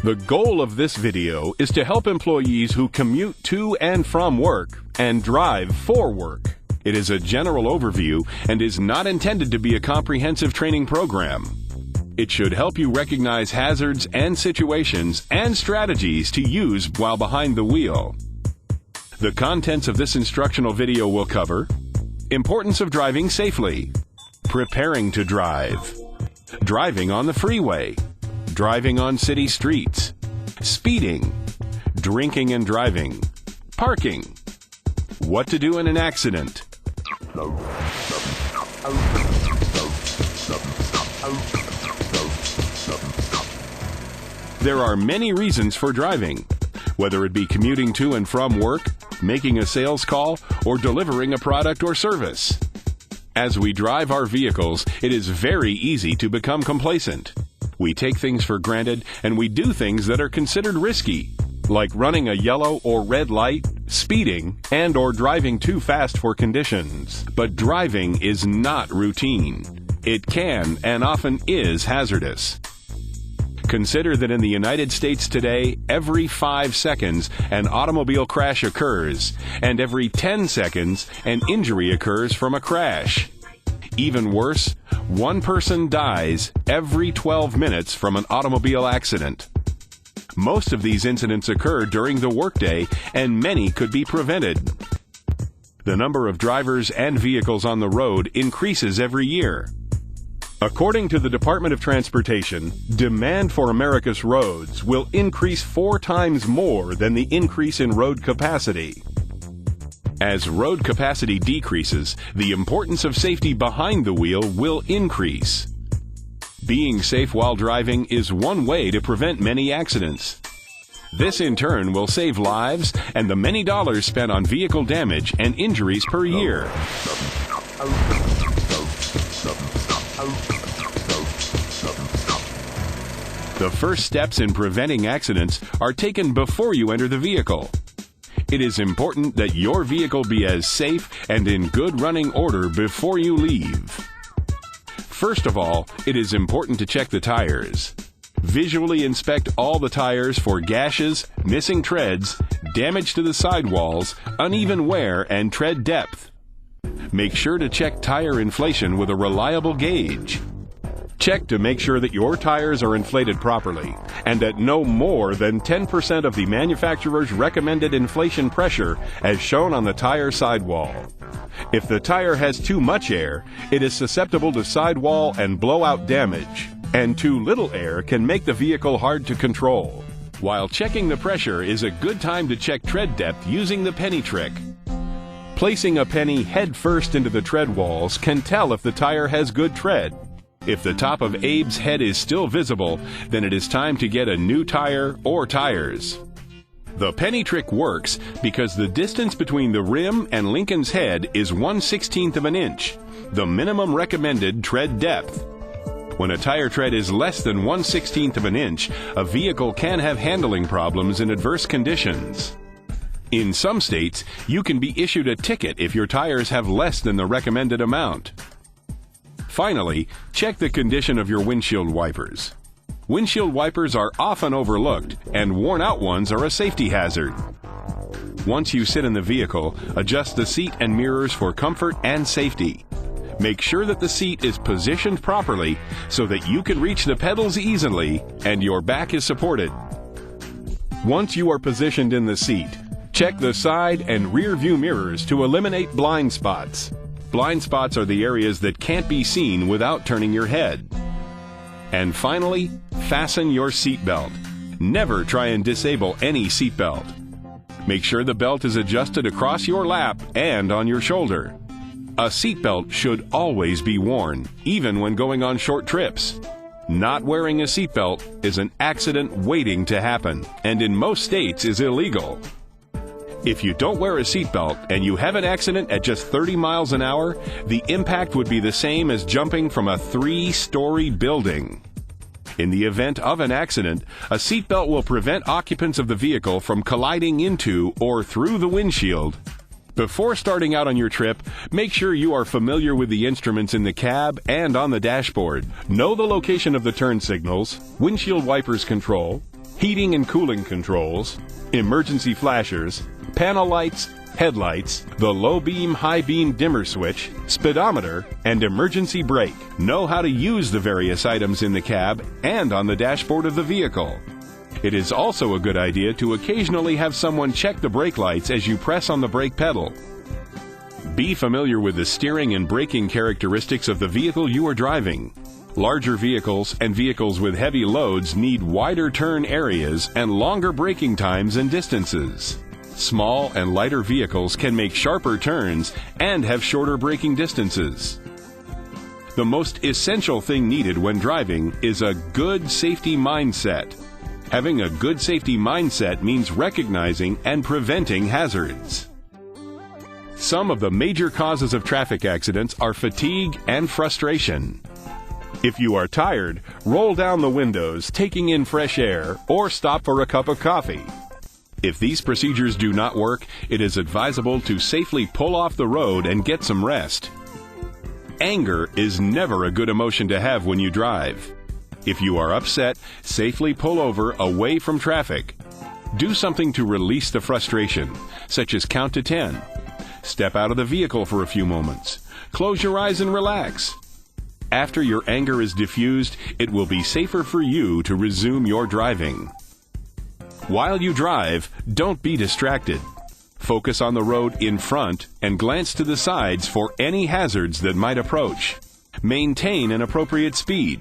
The goal of this video is to help employees who commute to and from work and drive for work. It is a general overview and is not intended to be a comprehensive training program. It should help you recognize hazards and situations and strategies to use while behind the wheel. The contents of this instructional video will cover importance of driving safely, preparing to drive, driving on the freeway, driving on city streets, speeding, drinking and driving, parking, what to do in an accident. There are many reasons for driving, whether it be commuting to and from work, making a sales call, or delivering a product or service. As we drive our vehicles, it is very easy to become complacent. We take things for granted and we do things that are considered risky, like running a yellow or red light, speeding, and or driving too fast for conditions. But driving is not routine. It can and often is hazardous. Consider that in the United States today, every 5 seconds an automobile crash occurs, and every 10 seconds an injury occurs from a crash. Even worse, one person dies every 12 minutes from an automobile accident. Most of these incidents occur during the workday, and many could be prevented. The number of drivers and vehicles on the road increases every year. According to the Department of Transportation, demand for America's roads will increase 4 times more than the increase in road capacity. As road capacity decreases, the importance of safety behind the wheel will increase. Being safe while driving is one way to prevent many accidents. This in turn will save lives and the many dollars spent on vehicle damage and injuries per year. The first steps in preventing accidents are taken before you enter the vehicle. It is important that your vehicle be as safe and in good running order before you leave. First of all, it is important to check the tires. Visually inspect all the tires for gashes, missing treads, damage to the sidewalls, uneven wear, and tread depth. Make sure to check tire inflation with a reliable gauge. Check to make sure that your tires are inflated properly and at no more than 10% of the manufacturer's recommended inflation pressure as shown on the tire sidewall. If the tire has too much air, it is susceptible to sidewall and blowout damage, and too little air can make the vehicle hard to control. While checking the pressure is a good time to check tread depth using the penny trick. Placing a penny head first into the tread walls can tell if the tire has good tread. If the top of Abe's head is still visible, then it is time to get a new tire or tires. The penny trick works because the distance between the rim and Lincoln's head is 1/16 of an inch, the minimum recommended tread depth. When a tire tread is less than 1/16 of an inch, a vehicle can have handling problems in adverse conditions. In some states, you can be issued a ticket if your tires have less than the recommended amount. Finally, check the condition of your windshield wipers. Windshield wipers are often overlooked, and worn-out ones are a safety hazard. Once you sit in the vehicle, adjust the seat and mirrors for comfort and safety. Make sure that the seat is positioned properly so that you can reach the pedals easily and your back is supported. Once you are positioned in the seat, check the side and rear view mirrors to eliminate blind spots. Blind spots are the areas that can't be seen without turning your head. And finally, fasten your seatbelt. Never try and disable any seatbelt. Make sure the belt is adjusted across your lap and on your shoulder. A seatbelt should always be worn, even when going on short trips. Not wearing a seatbelt is an accident waiting to happen, and in most states is illegal. If you don't wear a seatbelt and you have an accident at just 30 miles an hour, the impact would be the same as jumping from a 3-story building. In the event of an accident, a seatbelt will prevent occupants of the vehicle from colliding into or through the windshield. Before starting out on your trip, make sure you are familiar with the instruments in the cab and on the dashboard. Know the location of the turn signals, windshield wipers control, heating and cooling controls, emergency flashers, panel lights, headlights, the low beam, high beam dimmer switch, speedometer, and emergency brake. Know how to use the various items in the cab and on the dashboard of the vehicle. It is also a good idea to occasionally have someone check the brake lights as you press on the brake pedal. Be familiar with the steering and braking characteristics of the vehicle you are driving. Larger vehicles and vehicles with heavy loads need wider turn areas and longer braking times and distances. Small and lighter vehicles can make sharper turns and have shorter braking distances. The most essential thing needed when driving is a good safety mindset. Having a good safety mindset means recognizing and preventing hazards. Some of the major causes of traffic accidents are fatigue and frustration. If you are tired, roll down the windows, taking in fresh air, or stop for a cup of coffee. If these procedures do not work, it is advisable to safely pull off the road and get some rest. Anger is never a good emotion to have when you drive. If you are upset, safely pull over away from traffic. Do something to release the frustration, such as count to 10. Step out of the vehicle for a few moments. Close your eyes and relax. After your anger is diffused, it will be safer for you to resume your driving. While you drive, don't be distracted. Focus on the road in front and glance to the sides for any hazards that might approach. Maintain an appropriate speed.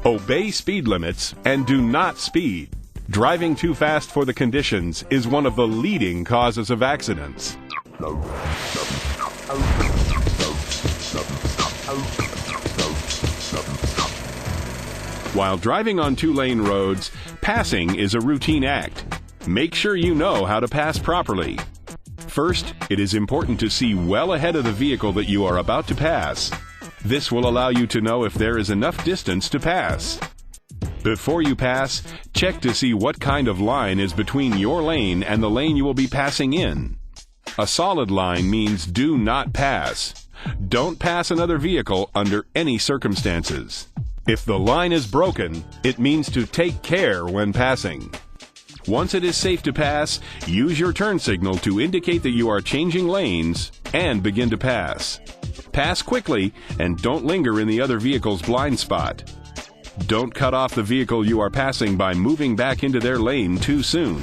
Obey speed limits and do not speed. Driving too fast for the conditions is one of the leading causes of accidents. While driving on two-lane roads, passing is a routine act. Make sure you know how to pass properly. First, it is important to see well ahead of the vehicle that you are about to pass. This will allow you to know if there is enough distance to pass. Before you pass, check to see what kind of line is between your lane and the lane you will be passing in. A solid line means do not pass. Don't pass another vehicle under any circumstances. If the line is broken, it means to take care when passing. Once it is safe to pass, use your turn signal to indicate that you are changing lanes and begin to pass. Pass quickly and don't linger in the other vehicle's blind spot. Don't cut off the vehicle you are passing by moving back into their lane too soon.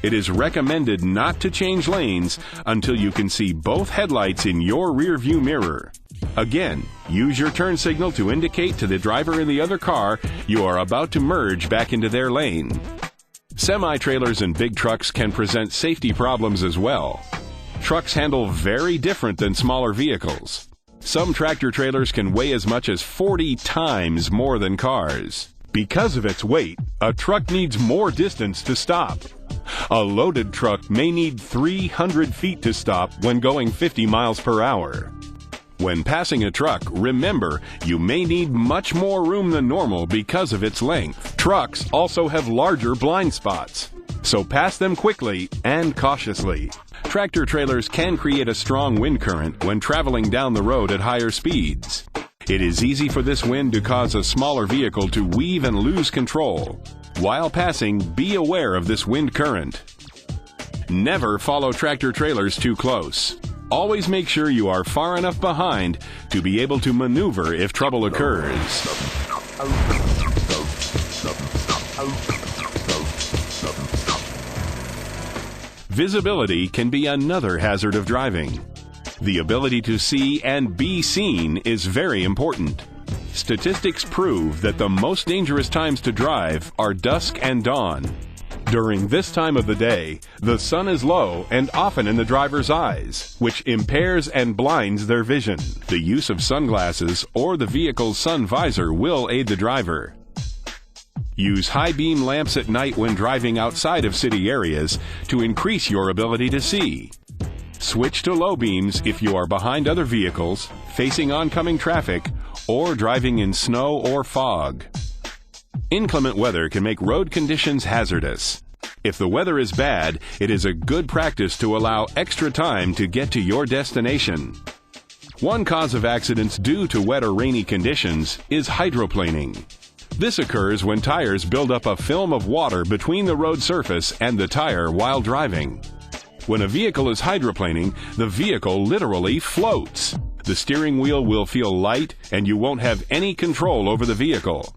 It is recommended not to change lanes until you can see both headlights in your rear view mirror. Again, use your turn signal to indicate to the driver in the other car you are about to merge back into their lane. Semi-trailers and big trucks can present safety problems as well. Trucks handle very different than smaller vehicles. Some tractor-trailers can weigh as much as 40 times more than cars. Because of its weight, a truck needs more distance to stop. A loaded truck may need 300 feet to stop when going 50 miles per hour. When passing a truck, remember, you may need much more room than normal because of its length. Trucks also have larger blind spots, so pass them quickly and cautiously. Tractor-trailers can create a strong wind current when traveling down the road at higher speeds. It is easy for this wind to cause a smaller vehicle to weave and lose control. While passing, be aware of this wind current. Never follow tractor-trailers too close. Always make sure you are far enough behind to be able to maneuver if trouble occurs. Visibility can be another hazard of driving. The ability to see and be seen is very important. Statistics prove that the most dangerous times to drive are dusk and dawn. During this time of the day, the sun is low and often in the driver's eyes, which impairs and blinds their vision. The use of sunglasses or the vehicle's sun visor will aid the driver. Use high beam lamps at night when driving outside of city areas to increase your ability to see. Switch to low beams if you are behind other vehicles, facing oncoming traffic, or driving in snow or fog. Inclement weather can make road conditions hazardous. If the weather is bad, it is a good practice to allow extra time to get to your destination. One cause of accidents due to wet or rainy conditions is hydroplaning. This occurs when tires build up a film of water between the road surface and the tire while driving. When a vehicle is hydroplaning, the vehicle literally floats. The steering wheel will feel light and you won't have any control over the vehicle.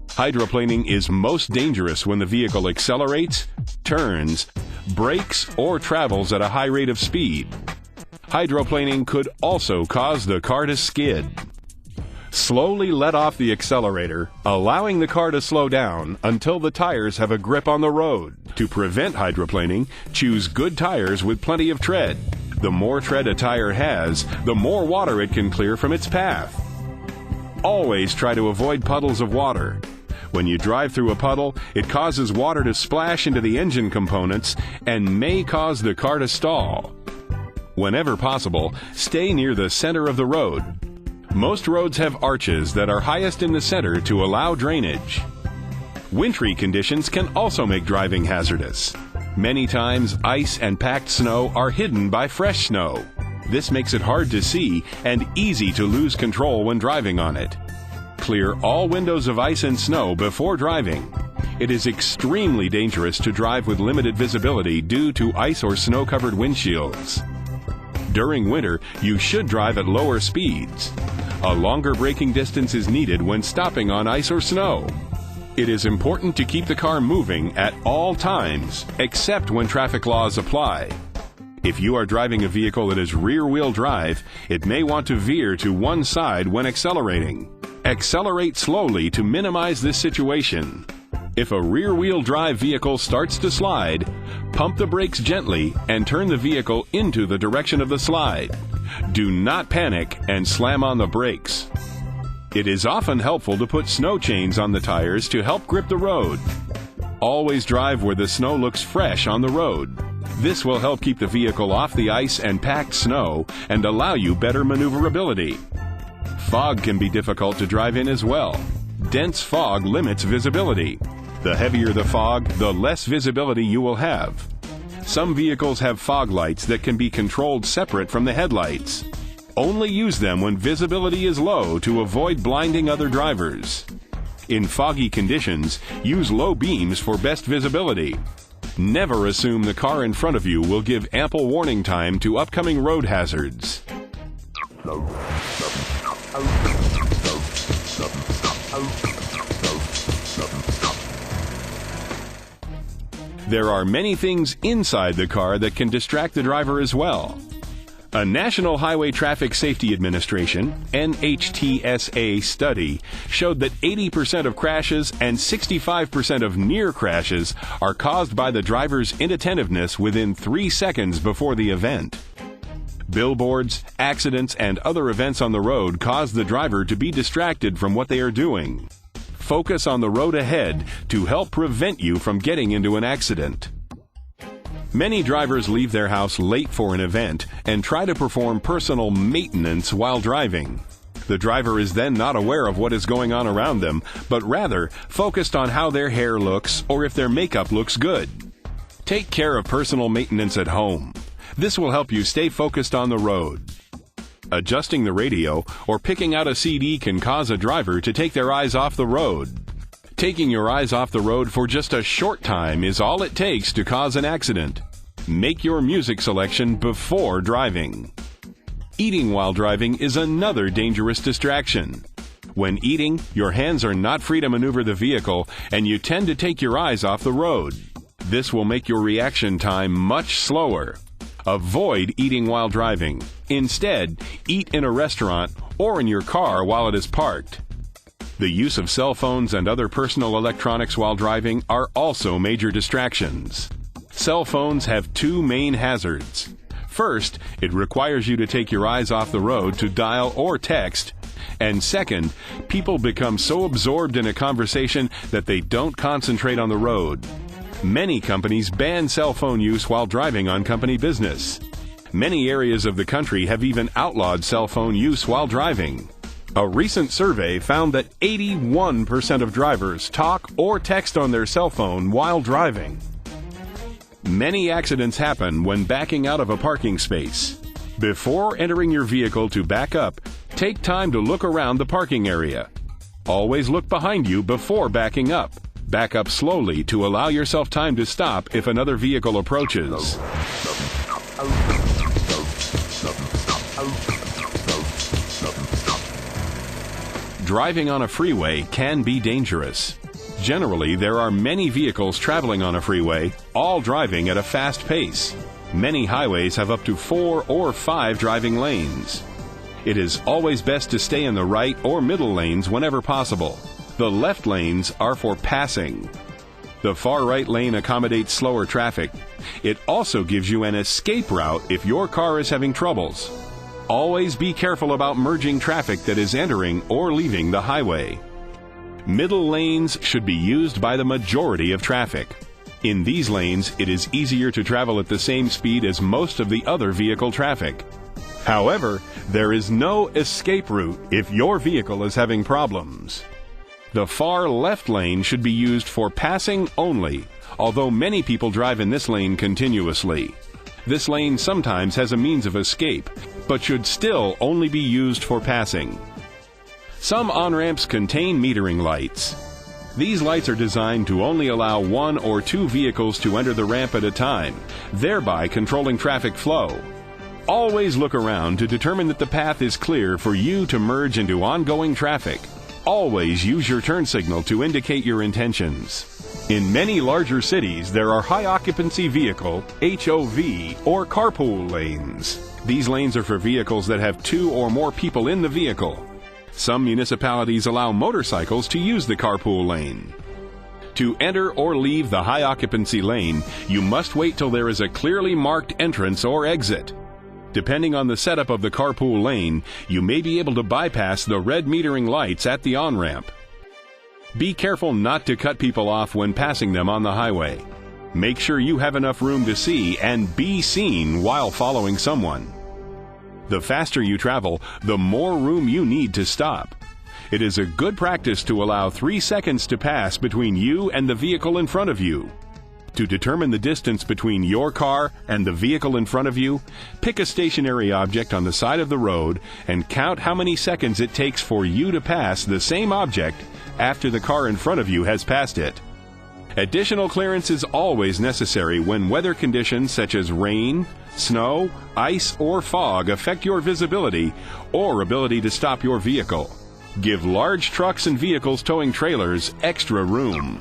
Hydroplaning is most dangerous when the vehicle accelerates, turns, brakes, or travels at a high rate of speed. Hydroplaning could also cause the car to skid. Slowly let off the accelerator, allowing the car to slow down until the tires have a grip on the road. To prevent hydroplaning, choose good tires with plenty of tread. The more tread a tire has, the more water it can clear from its path. Always try to avoid puddles of water. When you drive through a puddle, it causes water to splash into the engine components and may cause the car to stall. Whenever possible, stay near the center of the road. Most roads have arches that are highest in the center to allow drainage. Wintry conditions can also make driving hazardous. Many times, ice and packed snow are hidden by fresh snow. This makes it hard to see and easy to lose control when driving on it. Clear all windows of ice and snow before driving. It is extremely dangerous to drive with limited visibility due to ice or snow-covered windshields. During winter, you should drive at lower speeds. A longer braking distance is needed when stopping on ice or snow. It is important to keep the car moving at all times, except when traffic laws apply. If you are driving a vehicle that is rear-wheel drive, it may want to veer to one side when accelerating. Accelerate slowly to minimize this situation. If a rear-wheel drive vehicle starts to slide, pump the brakes gently and turn the vehicle into the direction of the slide. Do not panic and slam on the brakes. It is often helpful to put snow chains on the tires to help grip the road. Always drive where the snow looks fresh on the road. This will help keep the vehicle off the ice and packed snow and allow you better maneuverability. Fog can be difficult to drive in as well. Dense fog limits visibility. The heavier the fog, the less visibility you will have. Some vehicles have fog lights that can be controlled separate from the headlights. Only use them when visibility is low to avoid blinding other drivers. In foggy conditions, use low beams for best visibility. Never assume the car in front of you will give ample warning time to upcoming road hazards. There are many things inside the car that can distract the driver as well. A National Highway Traffic Safety Administration (NHTSA) study showed that 80% of crashes and 65% of near crashes are caused by the driver's inattentiveness within 3 seconds before the event. Billboards, accidents, and other events on the road cause the driver to be distracted from what they are doing. Focus on the road ahead to help prevent you from getting into an accident. Many drivers leave their house late for an event and try to perform personal maintenance while driving. The driver is then not aware of what is going on around them, but rather focused on how their hair looks or if their makeup looks good. Take care of personal maintenance at home. This will help you stay focused on the road. Adjusting the radio or picking out a CD can cause a driver to take their eyes off the road. Taking your eyes off the road for just a short time is all it takes to cause an accident. Make your music selection before driving. Eating while driving is another dangerous distraction. When eating, your hands are not free to maneuver the vehicle, and you tend to take your eyes off the road. This will make your reaction time much slower. Avoid eating while driving. Instead, eat in a restaurant or in your car while it is parked. The use of cell phones and other personal electronics while driving are also major distractions. Cell phones have two main hazards. First, it requires you to take your eyes off the road to dial or text. And second, people become so absorbed in a conversation that they don't concentrate on the road. Many companies ban cell phone use while driving on company business. Many areas of the country have even outlawed cell phone use while driving. A recent survey found that 81% of drivers talk or text on their cell phone while driving. Many accidents happen when backing out of a parking space. Before entering your vehicle to back up, take time to look around the parking area. Always look behind you before backing up. Back up slowly to allow yourself time to stop if another vehicle approaches. Driving on a freeway can be dangerous. Generally, there are many vehicles traveling on a freeway, all driving at a fast pace. Many highways have up to 4 or 5 driving lanes. It is always best to stay in the right or middle lanes whenever possible. The left lanes are for passing. The far right lane accommodates slower traffic. It also gives you an escape route if your car is having troubles. Always be careful about merging traffic that is entering or leaving the highway. Middle lanes should be used by the majority of traffic. In these lanes, it is easier to travel at the same speed as most of the other vehicle traffic. However, there is no escape route if your vehicle is having problems. The far left lane should be used for passing only, although many people drive in this lane continuously. This lane sometimes has a means of escape, but should still only be used for passing. Some on-ramps contain metering lights. These lights are designed to only allow 1 or 2 vehicles to enter the ramp at a time, thereby controlling traffic flow. Always look around to determine that the path is clear for you to merge into ongoing traffic. Always use your turn signal to indicate your intentions. In many larger cities, there are high-occupancy vehicle, HOV, or carpool lanes. These lanes are for vehicles that have 2 or more people in the vehicle. Some municipalities allow motorcycles to use the carpool lane. To enter or leave the high-occupancy lane, you must wait till there is a clearly marked entrance or exit. Depending on the setup of the carpool lane, you may be able to bypass the red metering lights at the on-ramp. Be careful not to cut people off when passing them on the highway. Make sure you have enough room to see and be seen while following someone. The faster you travel, the more room you need to stop. It is a good practice to allow 3 seconds to pass between you and the vehicle in front of you. To determine the distance between your car and the vehicle in front of you, pick a stationary object on the side of the road and count how many seconds it takes for you to pass the same object after the car in front of you has passed it. Additional clearance is always necessary when weather conditions such as rain, snow, ice, or fog affect your visibility or ability to stop your vehicle. Give large trucks and vehicles towing trailers extra room.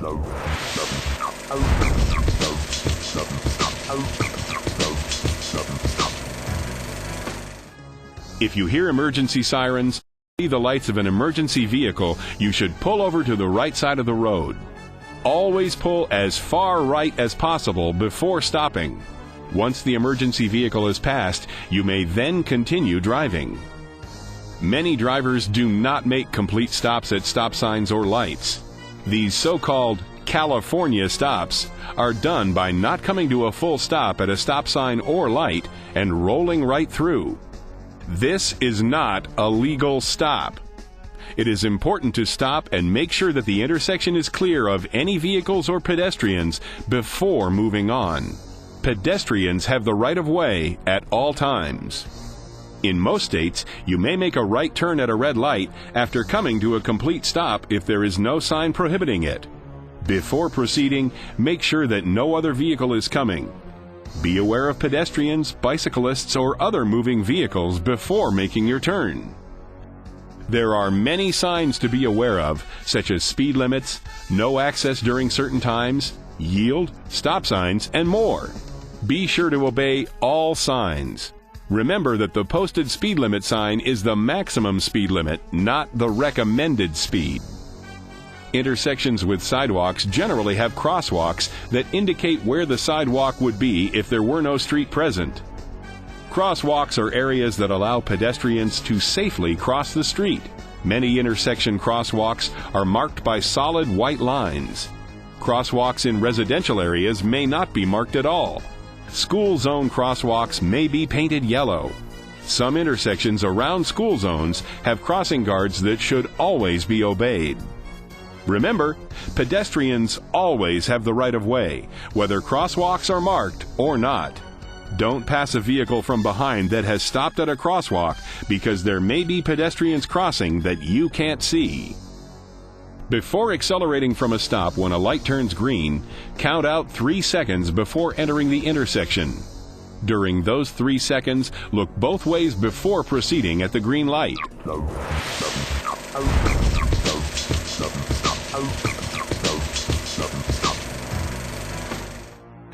If you hear emergency sirens, see the lights of an emergency vehicle, you should pull over to the right side of the road. Always pull as far right as possible before stopping. Once the emergency vehicle is passed, you may then continue driving. Many drivers do not make complete stops at stop signs or lights. These so-called California stops are done by not coming to a full stop at a stop sign or light and rolling right through. This is not a legal stop. It is important to stop and make sure that the intersection is clear of any vehicles or pedestrians before moving on. Pedestrians have the right of way at all times. In most states, you may make a right turn at a red light after coming to a complete stop if there is no sign prohibiting it. Before proceeding, make sure that no other vehicle is coming. Be aware of pedestrians, bicyclists, or other moving vehicles before making your turn. There are many signs to be aware of, such as speed limits, no access during certain times, yield, stop signs, and more. Be sure to obey all signs. Remember that the posted speed limit sign is the maximum speed limit, not the recommended speed. Intersections with sidewalks generally have crosswalks that indicate where the sidewalk would be if there were no street present. Crosswalks are areas that allow pedestrians to safely cross the street. Many intersection crosswalks are marked by solid white lines. Crosswalks in residential areas may not be marked at all. School zone crosswalks may be painted yellow. Some intersections around school zones have crossing guards that should always be obeyed. Remember, pedestrians always have the right of way, whether crosswalks are marked or not. Don't pass a vehicle from behind that has stopped at a crosswalk because there may be pedestrians crossing that you can't see. Before accelerating from a stop when a light turns green, count out 3 seconds before entering the intersection. During those 3 seconds, look both ways before proceeding at the green light.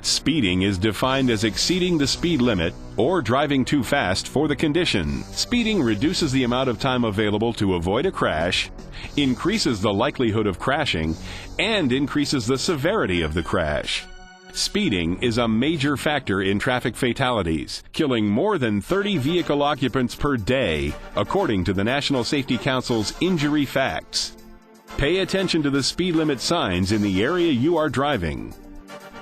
Speeding is defined as exceeding the speed limit or driving too fast for the condition. Speeding reduces the amount of time available to avoid a crash, increases the likelihood of crashing, and increases the severity of the crash. Speeding is a major factor in traffic fatalities, killing more than 30 vehicle occupants per day, according to the National Safety Council's Injury Facts. Pay attention to the speed limit signs in the area you are driving.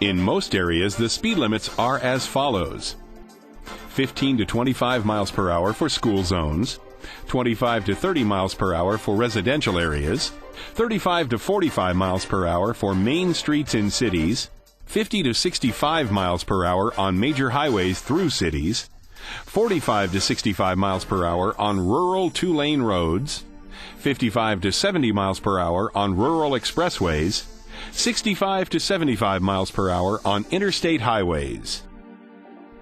In most areas, the speed limits are as follows: 15 to 25 miles per hour for school zones, 25 to 30 miles per hour for residential areas, 35 to 45 miles per hour for main streets in cities, 50 to 65 miles per hour on major highways through cities, 45 to 65 miles per hour on rural 2-lane roads, 55 to 70 miles per hour on rural expressways, 65 to 75 miles per hour on interstate highways.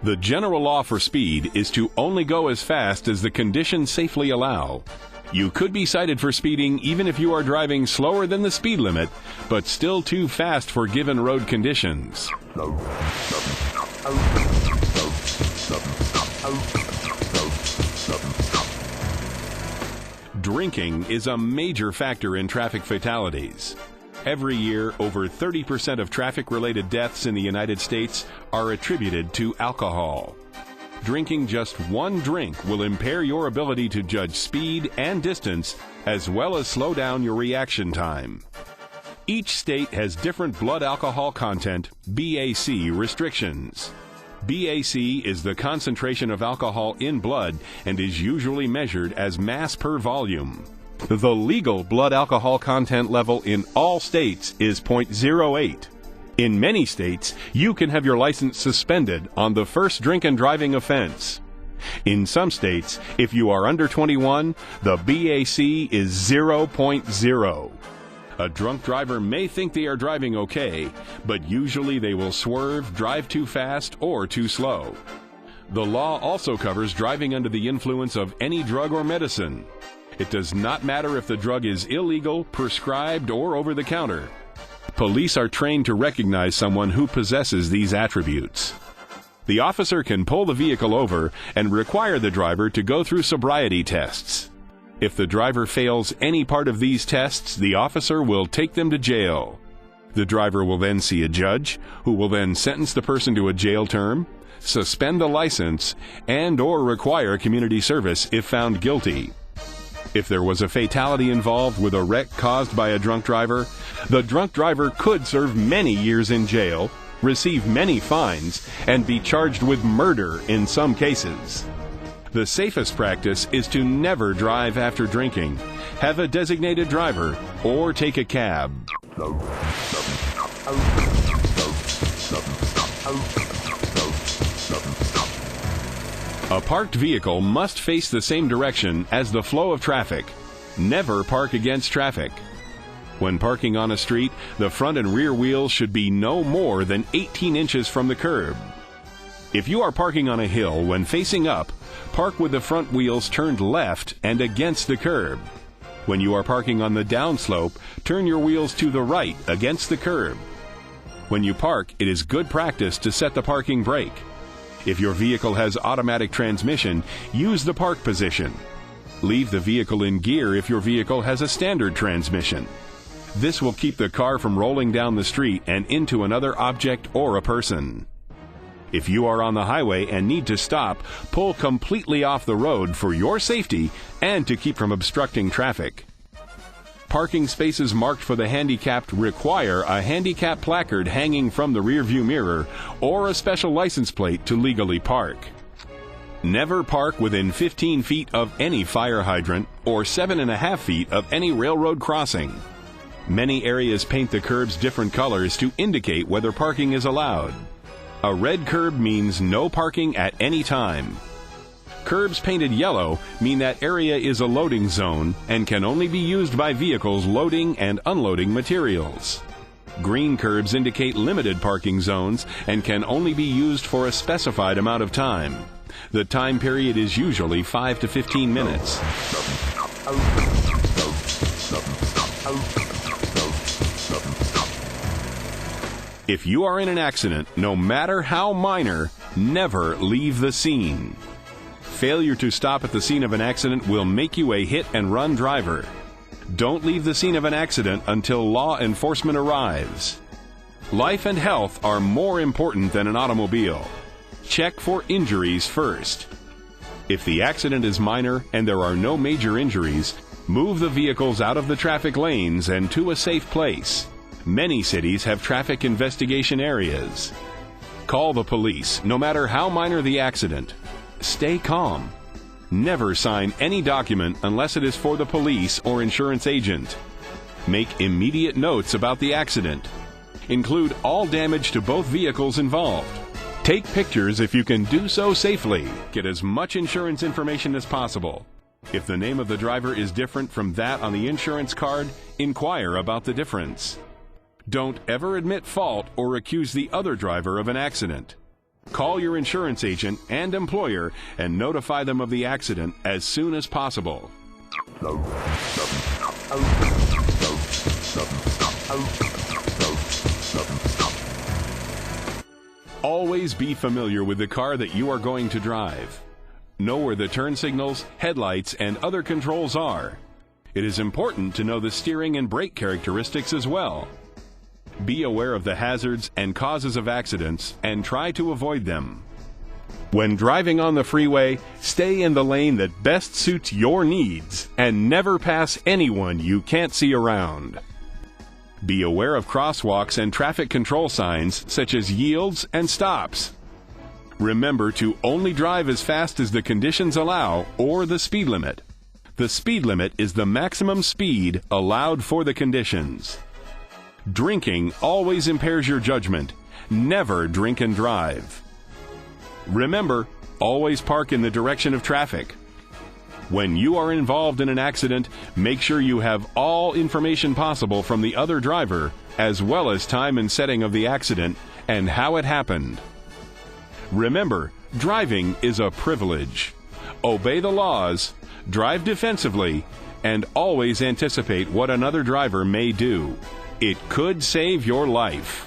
The general law for speed is to only go as fast as the conditions safely allow. You could be cited for speeding even if you are driving slower than the speed limit, but still too fast for given road conditions. Drinking is a major factor in traffic fatalities. Every year, over 30% of traffic-related deaths in the United States are attributed to alcohol. Drinking just one drink will impair your ability to judge speed and distance, as well as slow down your reaction time. Each state has different blood alcohol content, BAC, restrictions. BAC is the concentration of alcohol in blood and is usually measured as mass per volume. The legal blood alcohol content level in all states is 0.08. In many states, you can have your license suspended on the first drink and driving offense. In some states, if you are under 21, the BAC is 0.0. A drunk driver may think they are driving okay, but usually they will swerve, drive too fast, or too slow. The law also covers driving under the influence of any drug or medicine. It does not matter if the drug is illegal, prescribed, or over-the-counter. Police are trained to recognize someone who possesses these attributes. The officer can pull the vehicle over and require the driver to go through sobriety tests. If the driver fails any part of these tests, the officer will take them to jail. The driver will then see a judge, who will then sentence the person to a jail term, suspend the license, and/or require community service if found guilty. If there was a fatality involved with a wreck caused by a drunk driver, the drunk driver could serve many years in jail, receive many fines, and be charged with murder in some cases. The safest practice is to never drive after drinking, have a designated driver, or take a cab. A parked vehicle must face the same direction as the flow of traffic. Never park against traffic. When parking on a street, the front and rear wheels should be no more than 18 inches from the curb. If you are parking on a hill when facing up, park with the front wheels turned left and against the curb. When you are parking on the downslope, turn your wheels to the right against the curb. When you park, it is good practice to set the parking brake. If your vehicle has automatic transmission, use the park position. Leave the vehicle in gear if your vehicle has a standard transmission. This will keep the car from rolling down the street and into another object or a person. If you are on the highway and need to stop, pull completely off the road for your safety and to keep from obstructing traffic. Parking spaces marked for the handicapped require a handicap placard hanging from the rearview mirror or a special license plate to legally park. Never park within 15 feet of any fire hydrant or 7.5 feet of any railroad crossing. Many areas paint the curbs different colors to indicate whether parking is allowed. A red curb means no parking at any time. Curbs painted yellow mean that area is a loading zone and can only be used by vehicles loading and unloading materials. Green curbs indicate limited parking zones and can only be used for a specified amount of time. The time period is usually 5 to 15 minutes. If you are in an accident, no matter how minor, never leave the scene. Failure to stop at the scene of an accident will make you a hit-and-run driver. Don't leave the scene of an accident until law enforcement arrives. Life and health are more important than an automobile. Check for injuries first. If the accident is minor and there are no major injuries, move the vehicles out of the traffic lanes and to a safe place. Many cities have traffic investigation areas. Call the police, no matter how minor the accident. Stay calm. Never sign any document unless it is for the police or insurance agent. Make immediate notes about the accident. Include all damage to both vehicles involved. Take pictures if you can do so safely. Get as much insurance information as possible. If the name of the driver is different from that on the insurance card, inquire about the difference. Don't ever admit fault or accuse the other driver of an accident. Call your insurance agent and employer and notify them of the accident as soon as possible. Always be familiar with the car that you are going to drive. Know where the turn signals, headlights, and other controls are. It is important to know the steering and brake characteristics as well. Be aware of the hazards and causes of accidents and try to avoid them. When driving on the freeway, stay in the lane that best suits your needs and never pass anyone you can't see around. Be aware of crosswalks and traffic control signs such as yields and stops. Remember to only drive as fast as the conditions allow or the speed limit. The speed limit is the maximum speed allowed for the conditions. Drinking always impairs your judgment. Never drink and drive. Remember, always park in the direction of traffic. When you are involved in an accident, make sure you have all information possible from the other driver, as well as time and setting of the accident and how it happened. Remember, driving is a privilege. Obey the laws, drive defensively, and always anticipate what another driver may do. It could save your life.